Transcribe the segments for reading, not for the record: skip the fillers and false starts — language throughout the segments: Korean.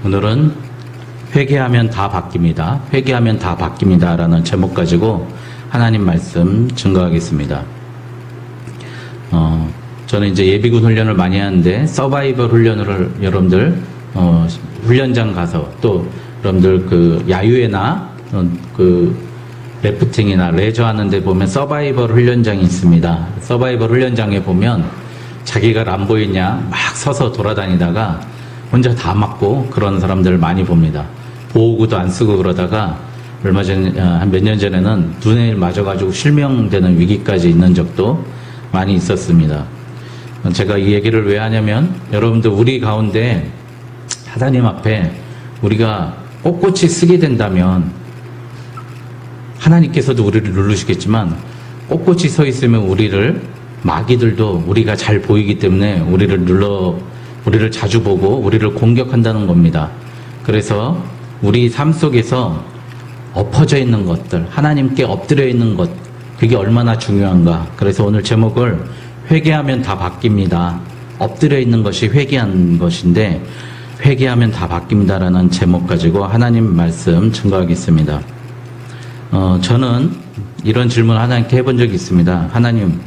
오늘은 회개하면 다 바뀝니다. 회개하면 다 바뀝니다. 라는 제목 가지고 하나님 말씀 증거하겠습니다. 저는 이제 예비군 훈련을 많이 하는데 서바이벌 훈련을 여러분들 훈련장 가서 또 여러분들 그 야유회나 그 래프팅이나 레저 하는 데 보면 서바이벌 훈련장이 있습니다. 서바이벌 훈련장에 보면 자기가 람보이냐 막 서서 돌아다니다가 혼자 다 맞고 그런 사람들을 많이 봅니다. 보호구도 안 쓰고 그러다가 얼마 전에 한 몇 년 전에는 눈에 맞아가지고 실명되는 위기까지 있는 적도 많이 있었습니다. 제가 이 얘기를 왜 하냐면 여러분들 우리 가운데 하나님 앞에 우리가 꼿꼿이 쓰게 된다면 하나님께서도 우리를 누르시겠지만 꼿꼿이 서 있으면 우리를 마귀들도 우리가 잘 보이기 때문에 우리를 자주 보고 우리를 공격한다는 겁니다. 그래서 우리 삶 속에서 엎어져 있는 것들, 하나님께 엎드려 있는 것, 그게 얼마나 중요한가. 그래서 오늘 제목을 회개하면 다 바뀝니다. 엎드려 있는 것이 회개한 것인데 회개하면 다 바뀝니다라는 제목 가지고 하나님 말씀 증거하겠습니다. 저는 이런 질문 하나님께 해본 적이 있습니다. 하나님,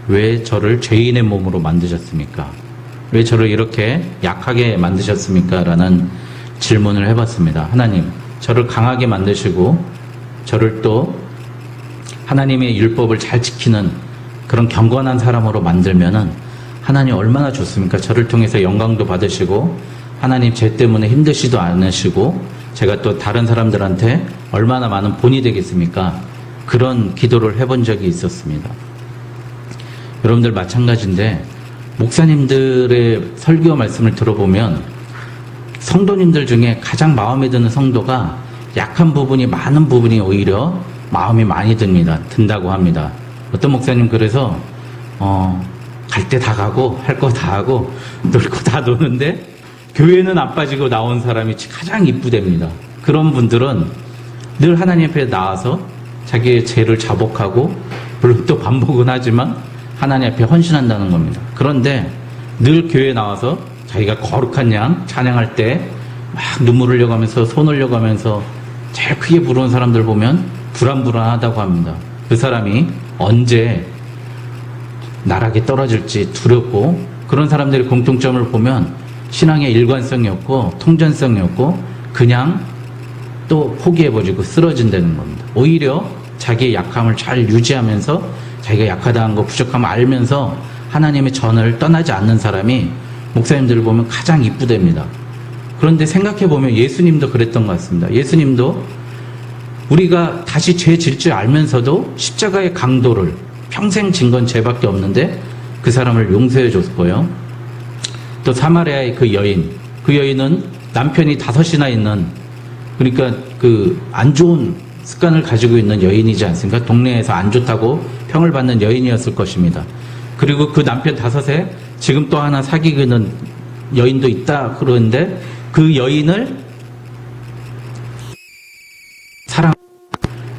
왜 저를 죄인의 몸으로 만드셨습니까? 왜 저를 이렇게 약하게 만드셨습니까? 라는 질문을 해봤습니다. 하나님, 저를 강하게 만드시고 저를 또 하나님의 율법을 잘 지키는 그런 경건한 사람으로 만들면은 하나님 얼마나 좋습니까? 저를 통해서 영광도 받으시고 하나님 죄 때문에 힘드시도 않으시고 제가 또 다른 사람들한테 얼마나 많은 본이 되겠습니까? 그런 기도를 해본 적이 있었습니다. 여러분들 마찬가지인데 목사님들의 설교 말씀을 들어보면 성도님들 중에 가장 마음에 드는 성도가 약한 부분이 많은 부분이 오히려 마음이 많이 든다고 합니다. 어떤 목사님 그래서 갈 때 다 가고 할 거 다 하고 놀고 다 노는데 교회는 안 빠지고 나온 사람이 가장 이쁘답니다. 그런 분들은 늘 하나님 앞에 나와서 자기의 죄를 자복하고 물론 또 반복은 하지만 하나님 앞에 헌신한다는 겁니다. 그런데 늘 교회에 나와서 자기가 거룩한 양 찬양할 때 막 눈물 흘려고 하면서 손 흘려고 하면서 제일 크게 부르는 사람들 보면 불안불안하다고 합니다. 그 사람이 언제 나락에 떨어질지 두렵고 그런 사람들의 공통점을 보면 신앙의 일관성이 없고 통전성이 없고 그냥 또 포기해버리고 쓰러진다는 겁니다. 오히려 자기의 약함을 잘 유지하면서 자기가 약하다는 거 부족함을 알면서 하나님의 전을 떠나지 않는 사람이 목사님들을 보면 가장 이쁘답니다. 그런데 생각해보면 예수님도 그랬던 것 같습니다. 예수님도 우리가 다시 죄 질 줄 알면서도 십자가의 강도를 평생 진 건 죄밖에 없는데 그 사람을 용서해 줬고요. 또 사마리아의 그 여인은 남편이 5이나 있는 그러니까 그 안 좋은 습관을 가지고 있는 여인이지 않습니까? 동네에서 안 좋다고 평을 받는 여인이었을 것입니다. 그리고 그 남편 5에 지금 또 하나 사귀는 여인도 있다 그러는데 그 여인을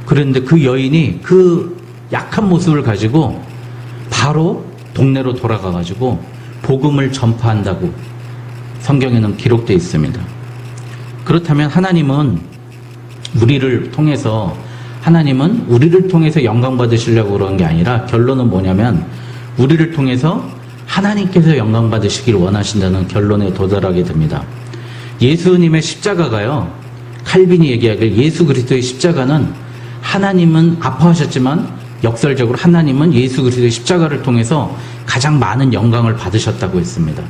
그런데 그 여인이 그 약한 모습을 가지고 바로 동네로 돌아가가지고 복음을 전파한다고 성경에는 기록되어 있습니다. 그렇다면 하나님은 우리를 통해서 영광 받으시려고 그런 게 아니라 결론은 뭐냐면 우리를 통해서 하나님께서 영광 받으시길 원하신다는 결론에 도달하게 됩니다. 예수님의 십자가가요, 칼빈이 얘기하길 예수 그리스도의 십자가는 하나님은 아파하셨지만 역설적으로 하나님은 예수 그리스도의 십자가를 통해서 가장 많은 영광을 받으셨다고 했습니다.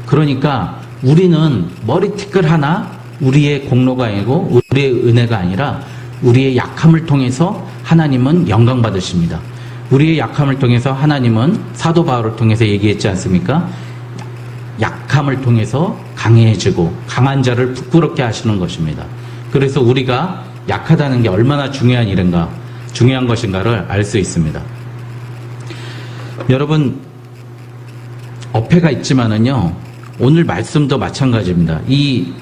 그러니까 우리는 머리티끌 하나 우리의 공로가 아니고 우리의 은혜가 아니라 우리의 약함을 통해서 하나님은 영광 받으십니다. 우리의 약함을 통해서 하나님은 사도 바울을 통해서 얘기했지 않습니까? 약함을 통해서 강해지고 강한 자를 부끄럽게 하시는 것입니다. 그래서 우리가 약하다는 게 얼마나 중요한 것인가를 알 수 있습니다. 여러분, 어폐가 있지만은요, 오늘 말씀도 마찬가지입니다. 이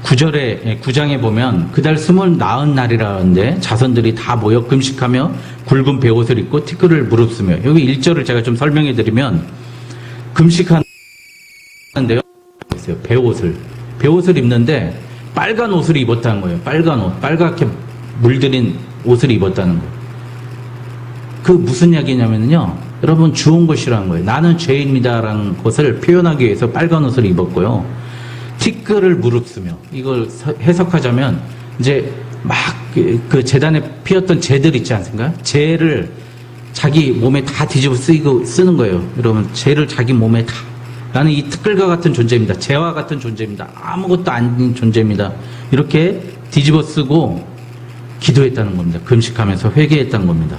9장에 보면 그달 숨을 낳은 날이라는데 자손들이 다 모여 금식하며 굵은 베옷을 입고 티끌을 무릅쓰며, 여기 1절을 제가 좀 설명해 드리면 금식하는데요, 베옷을 베옷을 입는데 빨간 옷을 입었다는 거예요. 빨간 옷, 빨갛게 물들인 옷을 입었다는 거예요. 그 무슨 이야기냐면요, 여러분 주온 것이라는 거예요. 나는 죄인입니다라는 것을 표현하기 위해서 빨간 옷을 입었고요. 티끌을 무릅쓰며, 이걸 해석하자면 이제 막 그 재단에 피었던 재들 있지 않습니까? 재를 자기 몸에 다 뒤집어 쓰는 거예요. 여러분, 재를 자기 몸에 다. 나는 이 티끌과 같은 존재입니다. 재와 같은 존재입니다. 아무것도 아닌 존재입니다. 이렇게 뒤집어 쓰고 기도했다는 겁니다. 금식하면서 회개했다는 겁니다.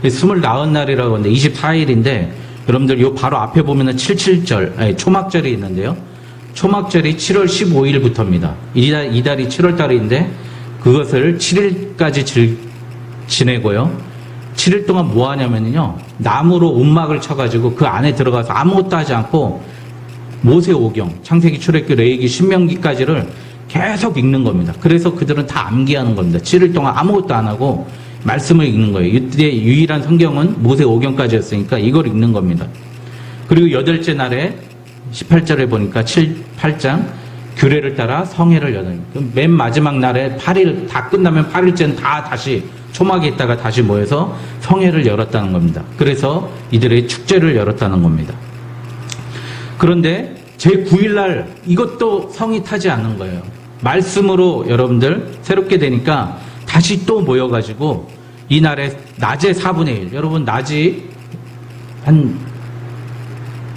29날이라고 하는데 24일인데 여러분들 요 바로 앞에 보면은 77절, 초막절이 있는데요. 초막절이 7월 15일부터입니다. 이달이 7월 달인데 그것을 7일까지 지내고요. 7일 동안 뭐 하냐면요, 나무로 움막을 쳐가지고 그 안에 들어가서 아무것도 하지 않고 모세오경, 창세기, 출애굽기, 레위기, 신명기까지를 계속 읽는 겁니다. 그래서 그들은 다 암기하는 겁니다. 7일 동안 아무것도 안 하고 말씀을 읽는 거예요. 이때 유일한 성경은 모세오경까지였으니까 이걸 읽는 겁니다. 그리고 여덟째 날에 18절에 보니까 8장 규례를 따라 성회를 여는, 맨 마지막 날에 8일 다 끝나면 8일째는 다 다시 초막에 있다가 다시 모여서 성회를 열었다는 겁니다. 그래서 이들의 축제를 열었다는 겁니다. 그런데 제9일날 이것도 성이 타지 않는 거예요. 말씀으로 여러분들 새롭게 되니까 다시 또 모여가지고 이날에 낮에 4분의 1, 여러분 낮이 한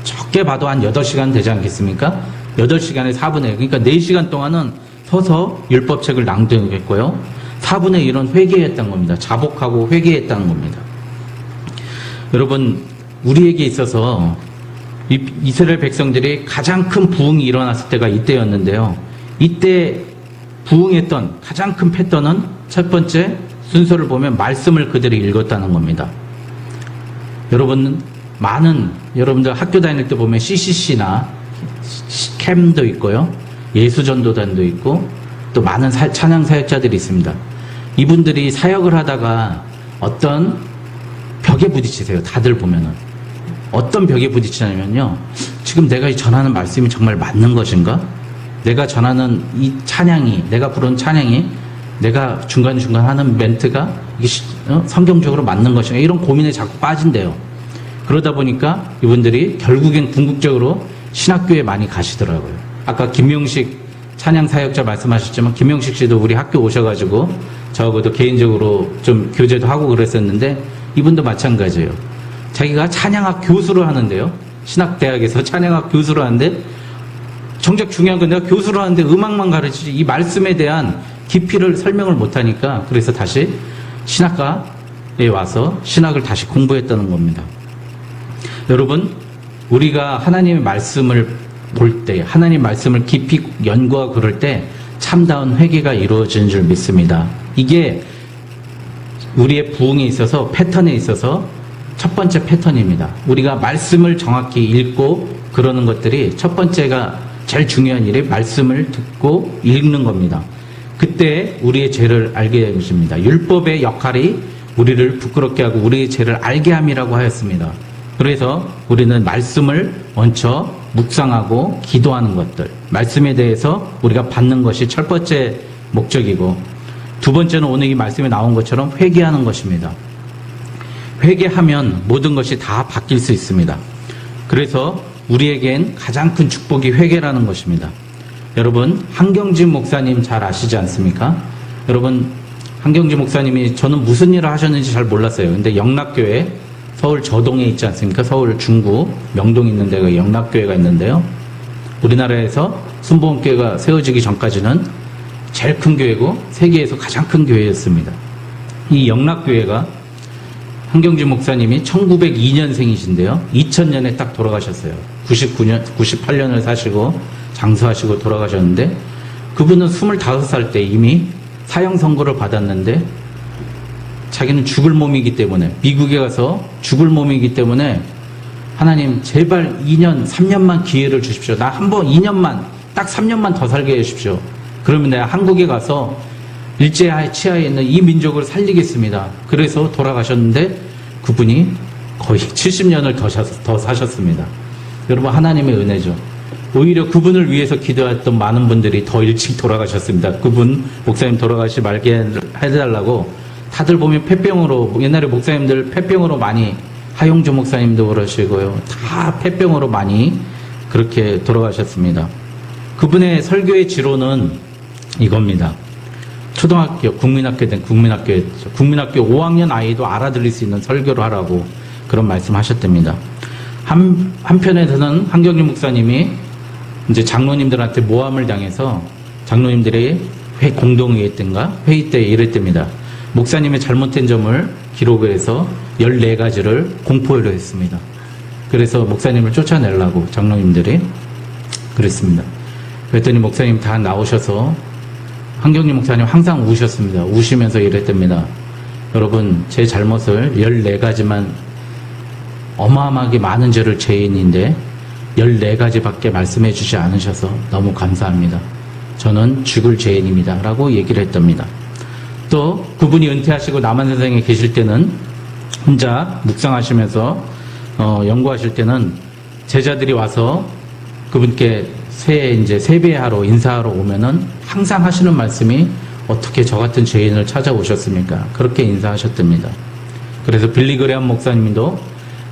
적게 봐도 한 8시간 되지 않겠습니까? 8시간에 4분의 1, 그러니까 4시간 동안은 서서 율법책을 낭독했고요. 4분의 1은 회개했던 겁니다. 자복하고 회개했다는 겁니다. 여러분, 우리에게 있어서 이스라엘 백성들이 가장 큰 부흥이 일어났을 때가 이때였는데요. 이때 부흥했던 가장 큰 패턴은 첫 번째 순서를 보면 말씀을 그들이 읽었다는 겁니다. 여러분들 학교 다닐 때 보면 CCC나 캠도 있고요. 예수전도단도 있고 또 많은 찬양 사역자들이 있습니다. 이분들이 사역을 하다가 어떤 벽에 부딪히세요. 다들 보면은. 어떤 벽에 부딪히냐면요, 지금 내가 전하는 말씀이 정말 맞는 것인가? 내가 전하는 이 찬양이, 내가 부른 찬양이, 내가 중간중간 하는 멘트가 이게 성경적으로 맞는 것인가? 이런 고민에 자꾸 빠진대요. 그러다 보니까 이분들이 결국엔 궁극적으로 신학교에 많이 가시더라고요. 아까 김명식 찬양 사역자 말씀하셨지만 김명식 씨도 우리 학교 오셔가지고 저하고도 개인적으로 좀 교제도 하고 그랬었는데 이분도 마찬가지예요. 자기가 찬양학 교수를 하는데요. 신학대학에서 찬양학 교수를 하는데 정작 중요한 건 내가 교수를 하는데 음악만 가르치지 이 말씀에 대한 깊이를 설명을 못하니까 그래서 다시 신학과에 와서 신학을 다시 공부했다는 겁니다. 여러분, 우리가 하나님의 말씀을 볼 때, 하나님 말씀을 깊이 연구하고 그럴 때 참다운 회개가 이루어지는 줄 믿습니다. 이게 우리의 부흥에 있어서, 패턴에 있어서 첫 번째 패턴입니다. 우리가 말씀을 정확히 읽고 그러는 것들이 첫 번째가 제일 중요한 일이 말씀을 듣고 읽는 겁니다. 그때 우리의 죄를 알게 되는 것입니다. 율법의 역할이 우리를 부끄럽게 하고 우리의 죄를 알게 함이라고 하였습니다. 그래서 우리는 말씀을 먼저 묵상하고 기도하는 것들, 말씀에 대해서 우리가 받는 것이 첫 번째 목적이고, 두 번째는 오늘 이 말씀에 나온 것처럼 회개하는 것입니다. 회개하면 모든 것이 다 바뀔 수 있습니다. 그래서 우리에겐 가장 큰 축복이 회개라는 것입니다. 여러분, 한경진 목사님 잘 아시지 않습니까? 여러분, 한경진 목사님이 저는 무슨 일을 하셨는지 잘 몰랐어요. 근데 영락교회, 서울 저동에 있지 않습니까? 서울 중구 명동에 있는 데가 영락교회가 있는데요. 우리나라에서 순복음교회가 세워지기 전까지는 제일 큰 교회고 세계에서 가장 큰 교회였습니다. 이 영락교회가 한경진 목사님이 1902년생이신데요. 2000년에 딱 돌아가셨어요. 98년을 사시고 장수하시고 돌아가셨는데, 그분은 25살 때 이미 사형 선고를 받았는데 자기는 죽을 몸이기 때문에, 미국에 가서 죽을 몸이기 때문에 하나님 제발 2년, 3년만 기회를 주십시오. 나 한번 2년만, 딱 3년만 더 살게 해주십시오. 그러면 내가 한국에 가서 일제하에 치하에 있는 이 민족을 살리겠습니다. 그래서 돌아가셨는데 그분이 거의 70년을 더 사셨습니다. 여러분, 하나님의 은혜죠. 오히려 그분을 위해서 기도했던 많은 분들이 더 일찍 돌아가셨습니다. 그분 목사님 돌아가시 말게 해달라고 다들 보면 폐병으로, 옛날에 목사님들 폐병으로 많이, 하용주 목사님도 그러시고요. 다 폐병으로 많이 그렇게 돌아가셨습니다. 그분의 설교의 지로는 이겁니다. 초등학교, 국민학교였죠. 국민학교 5학년 아이도 알아들을 수 있는 설교를 하라고 그런 말씀 하셨답니다. 한편에서는 한경림 목사님이 이제 장로님들한테 모함을 당해서 장로님들이 공동회의 회의 때 이랬답니다. 목사님의 잘못된 점을 기록을 해서 14가지를 공포를 했습니다. 그래서 목사님을 쫓아내려고 장로님들이 그랬습니다. 그랬더니 목사님 다 나오셔서 한경림 목사님 항상 우셨습니다. 우시면서 이랬답니다. 여러분, 제 잘못을 14가지만 어마어마하게 많은 죄를 죄인인데 14가지밖에 말씀해 주지 않으셔서 너무 감사합니다. 저는 죽을 죄인입니다. 라고 얘기를 했답니다. 또 그분이 은퇴하시고 남한세상에 계실 때는 혼자 묵상하시면서 연구하실 때는 제자들이 와서 그분께 이제 세배하러 인사하러 오면은 항상 하시는 말씀이 어떻게 저 같은 죄인을 찾아오셨습니까? 그렇게 인사하셨답니다. 그래서 빌리그레함 목사님도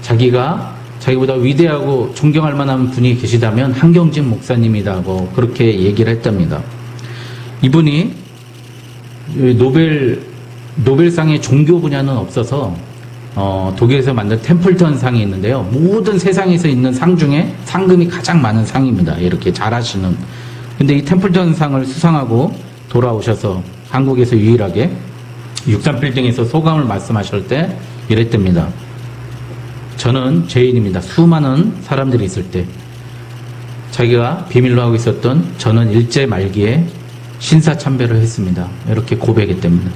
자기보다 위대하고 존경할 만한 분이 계시다면 한경직 목사님이라고 그렇게 얘기를 했답니다. 이분이 노벨상의 종교 분야는 없어서 독일에서 만든 템플턴 상이 있는데요. 모든 세상에서 있는 상 중에 상금이 가장 많은 상입니다. 이렇게 잘하시는. 근데 이 템플턴 상을 수상하고 돌아오셔서 한국에서 유일하게 63빌딩에서 소감을 말씀하실 때 이랬답니다. 저는 죄인입니다. 수많은 사람들이 있을 때 자기가 비밀로 하고 있었던 저는 일제 말기에 신사참배를 했습니다. 이렇게 고백했답니다.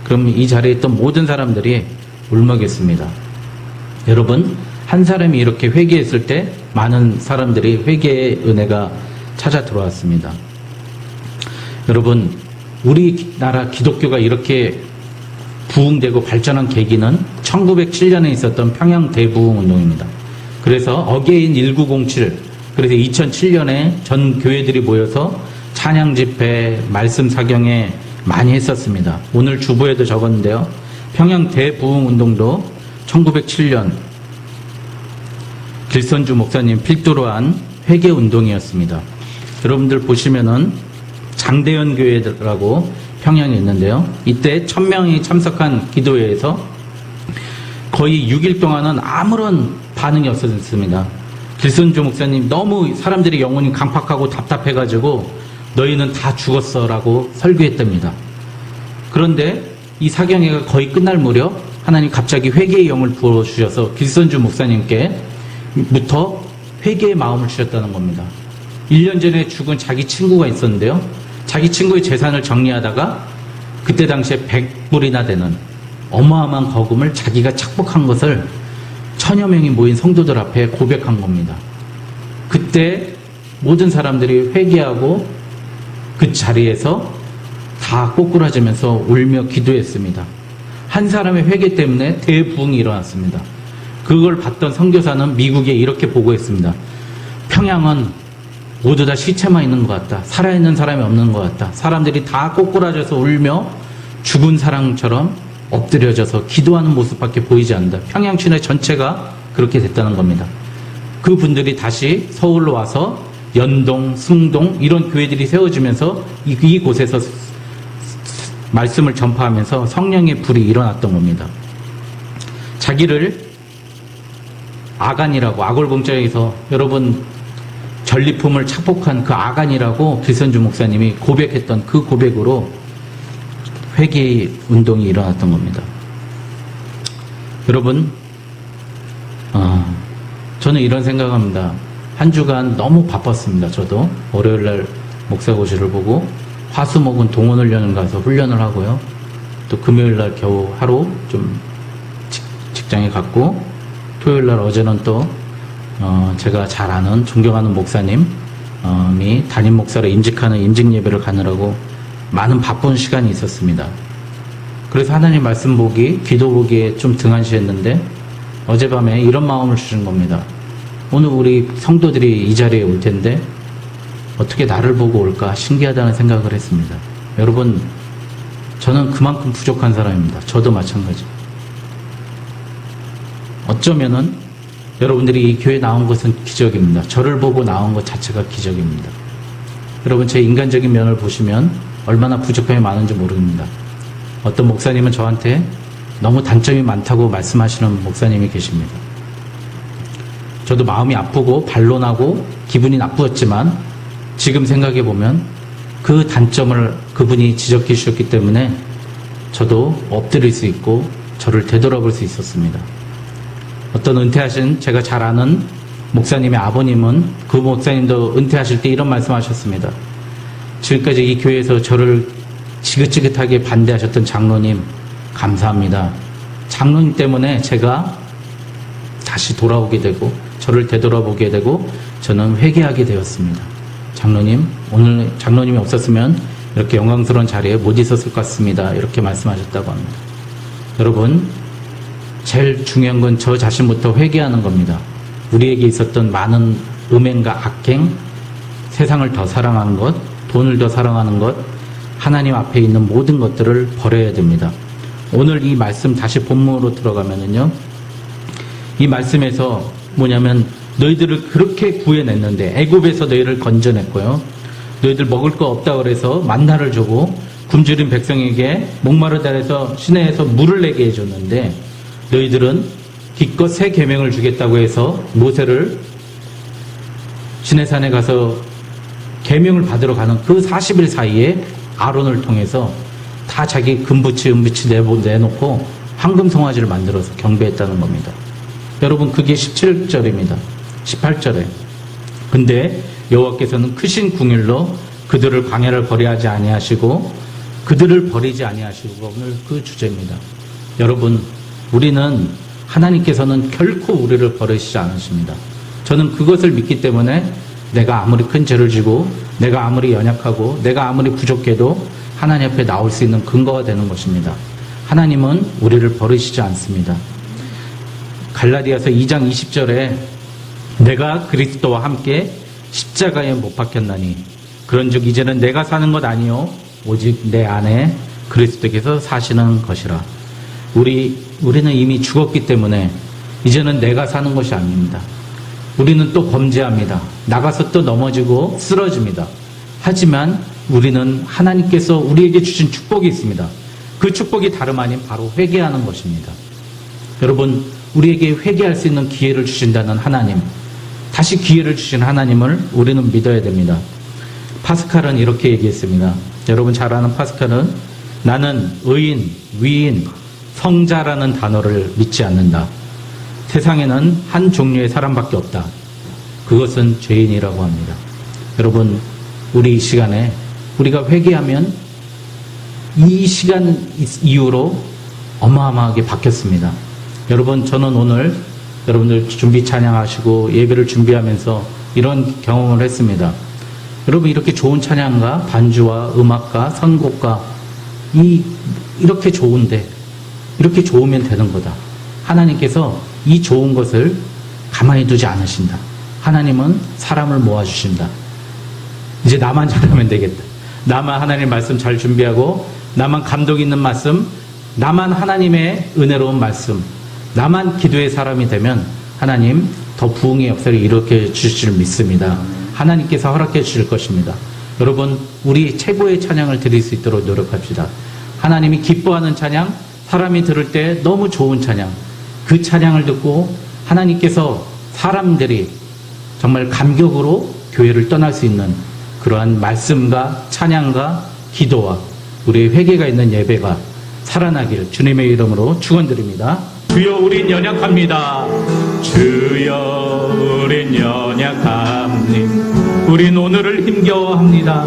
그럼 이 자리에 있던 모든 사람들이 울먹였습니다. 여러분, 한 사람이 이렇게 회개했을 때 많은 사람들이 회개의 은혜가 찾아 들어왔습니다. 여러분, 우리나라 기독교가 이렇게 부흥되고 발전한 계기는 1907년에 있었던 평양 대부흥운동입니다. 그래서 어게인 1907, 그래서 2007년에 전 교회들이 모여서 찬양 집회, 말씀 사경회 많이 했었습니다. 오늘 주보에도 적었는데요. 평양 대부흥운동도 1907년 길선주 목사님 필두로 한 회개운동이었습니다. 여러분들 보시면은 장대현 교회라고 평양에 있는데요. 이때 1000명이 참석한 기도회에서 거의 6일 동안은 아무런 반응이 없었습니다. 길선주 목사님 너무 사람들이 영혼이 강팍하고 답답해가지고 너희는 다 죽었어라고 설교했답니다. 그런데 이 사경회가 거의 끝날 무렵 하나님 갑자기 회개의 영을 부어주셔서 길선주 목사님께부터 회개의 마음을 주셨다는 겁니다. 1년 전에 죽은 자기 친구가 있었는데요. 자기 친구의 재산을 정리하다가 그때 당시에 100불이나 되는 어마어마한 거금을 자기가 착복한 것을 1000여 명이 모인 성도들 앞에 고백한 겁니다. 그때 모든 사람들이 회개하고 그 자리에서 다 꼬꾸라지면서 울며 기도했습니다. 한 사람의 회개 때문에 대부흥이 일어났습니다. 그걸 봤던 선교사는 미국에 이렇게 보고했습니다. 평양은 모두 다 시체만 있는 것 같다. 살아있는 사람이 없는 것 같다. 사람들이 다 꼬꾸라져서 울며 죽은 사람처럼 엎드려져서 기도하는 모습밖에 보이지 않는다. 평양 시내 전체가 그렇게 됐다는 겁니다. 그 분들이 다시 서울로 와서 연동, 승동 이런 교회들이 세워지면서 이곳에서 말씀을 전파하면서 성령의 불이 일어났던 겁니다. 자기를 아간이라고 아골봉자에서 여러분 전리품을 착복한 그 아간이라고 길선주 목사님이 고백했던 그 고백으로 회개의 운동이 일어났던 겁니다. 여러분, 저는 이런 생각합니다. 한 주간 너무 바빴습니다. 저도 월요일날 목사고시를 보고 화수목은 동원훈련을 가서 훈련을 하고요. 또 금요일날 겨우 하루 좀 직장에 갔고 토요일날 어제는 또 제가 잘 아는 존경하는 목사님이 담임 목사로 임직하는 임직 예배를 가느라고 많은 바쁜 시간이 있었습니다. 그래서 하나님 말씀 보기, 기도 보기에 좀 등한시했는데 어젯밤에 이런 마음을 주신 겁니다. 오늘 우리 성도들이 이 자리에 올 텐데 어떻게 나를 보고 올까 신기하다는 생각을 했습니다. 여러분, 저는 그만큼 부족한 사람입니다. 저도 마찬가지. 어쩌면은 여러분들이 이 교회에 나온 것은 기적입니다. 저를 보고 나온 것 자체가 기적입니다. 여러분, 제 인간적인 면을 보시면 얼마나 부족함이 많은지 모릅니다. 어떤 목사님은 저한테 너무 단점이 많다고 말씀하시는 목사님이 계십니다. 저도 마음이 아프고 반론하고 기분이 나쁘었지만 지금 생각해 보면 그 단점을 그분이 지적해 주셨기 때문에 저도 엎드릴 수 있고 저를 되돌아볼 수 있었습니다. 어떤 은퇴하신 제가 잘 아는 목사님의 아버님은 그 목사님도 은퇴하실 때 이런 말씀하셨습니다. 지금까지 이 교회에서 저를 지긋지긋하게 반대하셨던 장로님 감사합니다. 장로님 때문에 제가 다시 돌아오게 되고 저를 되돌아보게 되고 저는 회개하게 되었습니다. 장로님, 오늘 장로님이 없었으면 이렇게 영광스러운 자리에 못 있었을 것 같습니다. 이렇게 말씀하셨다고 합니다. 여러분, 제일 중요한 건 저 자신부터 회개하는 겁니다. 우리에게 있었던 많은 음행과 악행, 세상을 더 사랑하는 것, 돈을 더 사랑하는 것, 하나님 앞에 있는 모든 것들을 버려야 됩니다. 오늘 이 말씀 다시 본문으로 들어가면은요, 이 말씀에서 뭐냐면 너희들을 그렇게 구해냈는데 애굽에서 너희를 건져냈고요. 너희들 먹을 거 없다 그래서 만나를 주고 굶주린 백성에게 목마르다 해서 시내에서 물을 내게 해줬는데 너희들은 기껏 새 계명을 주겠다고 해서 모세를 시내산에 가서 계명을 받으러 가는 그 40일 사이에 아론을 통해서 다 자기 금부치 은부치 내놓고 황금 송아지를 만들어서 경배했다는 겁니다. 여러분, 그게 17절입니다. 18절에. 근데 여호와께서는 크신 궁율로 그들을 광야를 버리지 아니하시고 그들을 버리지 아니하시고 오늘 그 주제입니다. 여러분, 우리는 하나님께서는 결코 우리를 버리시지 않으십니다. 저는 그것을 믿기 때문에 내가 아무리 큰 죄를 지고 내가 아무리 연약하고 내가 아무리 부족해도 하나님 앞에 나올 수 있는 근거가 되는 것입니다. 하나님은 우리를 버리시지 않습니다. 갈라디아서 2장 20절에 내가 그리스도와 함께 십자가에 못 박혔나니 그런즉 이제는 내가 사는 것 아니요 오직 내 안에 그리스도께서 사시는 것이라. 우리는 이미 죽었기 때문에 이제는 내가 사는 것이 아닙니다. 우리는 또 범죄합니다. 나가서 또 넘어지고 쓰러집니다. 하지만 우리는 하나님께서 우리에게 주신 축복이 있습니다. 그 축복이 다름 아닌 바로 회개하는 것입니다. 여러분, 우리에게 회개할 수 있는 기회를 주신다는 하나님, 다시 기회를 주신 하나님을 우리는 믿어야 됩니다. 파스칼은 이렇게 얘기했습니다. 여러분 잘 아는 파스칼은 나는 의인, 위인, 성자라는 단어를 믿지 않는다. 세상에는 한 종류의 사람밖에 없다. 그것은 죄인이라고 합니다. 여러분, 우리 이 시간에 우리가 회개하면 이 시간 이후로 어마어마하게 바뀌었습니다. 여러분, 저는 오늘 여러분들 준비 찬양하시고 예배를 준비하면서 이런 경험을 했습니다. 여러분, 이렇게 좋은 찬양가, 반주와 음악가, 선곡가 이렇게 좋은데 이렇게 좋으면 되는 거다. 하나님께서 이 좋은 것을 가만히 두지 않으신다. 하나님은 사람을 모아주신다. 이제 나만 잘하면 되겠다. 나만 하나님 말씀 잘 준비하고 나만 감동 있는 말씀, 나만 하나님의 은혜로운 말씀, 나만 기도의 사람이 되면 하나님 더 부흥의 역사를 일으켜 주실 줄 믿습니다. 하나님께서 허락해 주실 것입니다. 여러분, 우리 최고의 찬양을 드릴 수 있도록 노력합시다. 하나님이 기뻐하는 찬양, 사람이 들을 때 너무 좋은 찬양, 그 찬양을 듣고 하나님께서 사람들이 정말 감격으로 교회를 떠날 수 있는 그러한 말씀과 찬양과 기도와 우리의 회개가 있는 예배가 살아나기를 주님의 이름으로 축원드립니다. 주여, 우린 연약합니다. 주여, 우린 연약합니다. 우린 오늘을 힘겨워합니다.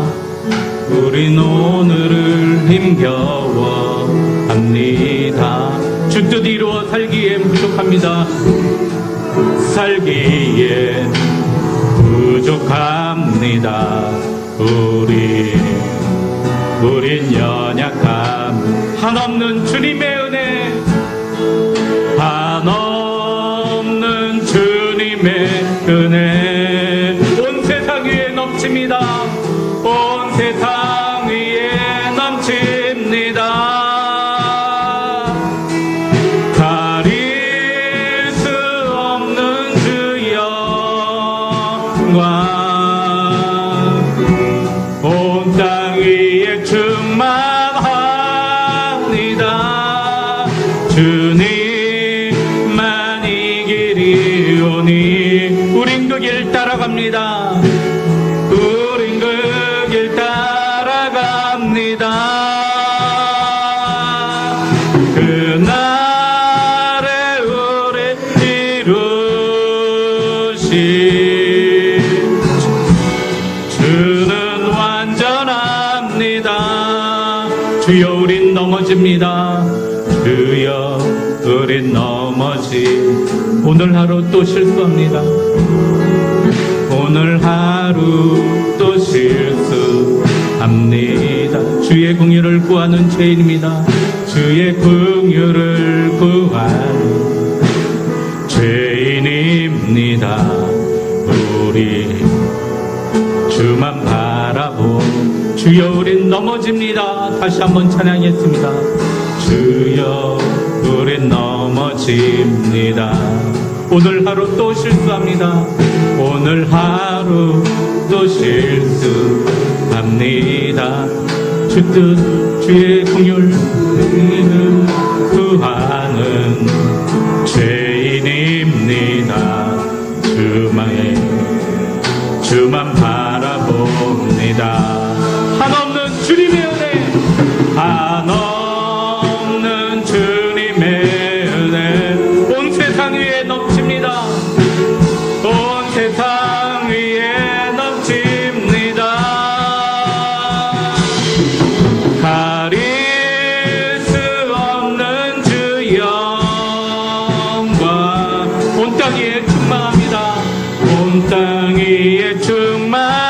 우린 오늘을 힘겨워합니다. 주 뜻 이루어 살기에 부족합니다. 살기에 부족합니다. 우린 연약함. 한없는 주님의 은혜, 한없는 주님의 은혜 온 세상 위에 넘칩니다. 세상 위에 넘칩니다. 가릴 수 없는 주 영광 온 땅 위에 충만합니다. 주님만 이 길이 오니 우린 그 길 따라갑니다. 우린 그 길 따라갑니다. 그날에 우리 이루신 주는 완전합니다. 주여 우린 넘어집니다. 주여 우린 넘어지 오늘 하루 또 실수합니다. 오늘 하루 또 실수합니다. 주의 긍휼을 구하는 죄인입니다. 주의 긍휼을 구하는 죄인입니다. 우리 주만 바라보 주여 우린 넘어집니다. 다시 한번 찬양했습니다. 주여 우린 넘어집니다. 오늘 하루 또 실수합니다. 오늘 하루 또 실수합니다. 주 뜻 주의 긍휼을 구하는 죄인입니다. 주만 바라봅니다. 한없는 주님의 은혜, 한없는 주님의 은혜 온 세상 위에 넘칩니다. 온 세상 위에 넘칩니다. 가릴 수 없는 주 영광 온 땅 위에 충만합니다. 온 땅 위에 충만합니다.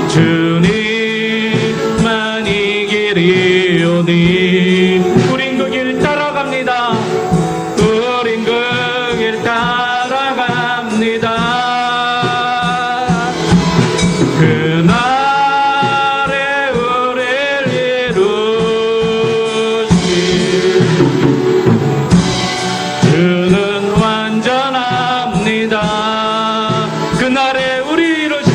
주님만 이 길이 오니 우린 그 길 따라갑니다. 우린 그 길 따라갑니다. 그날에 우리를 이루신 주는 완전합니다. 그날에 우리 이루신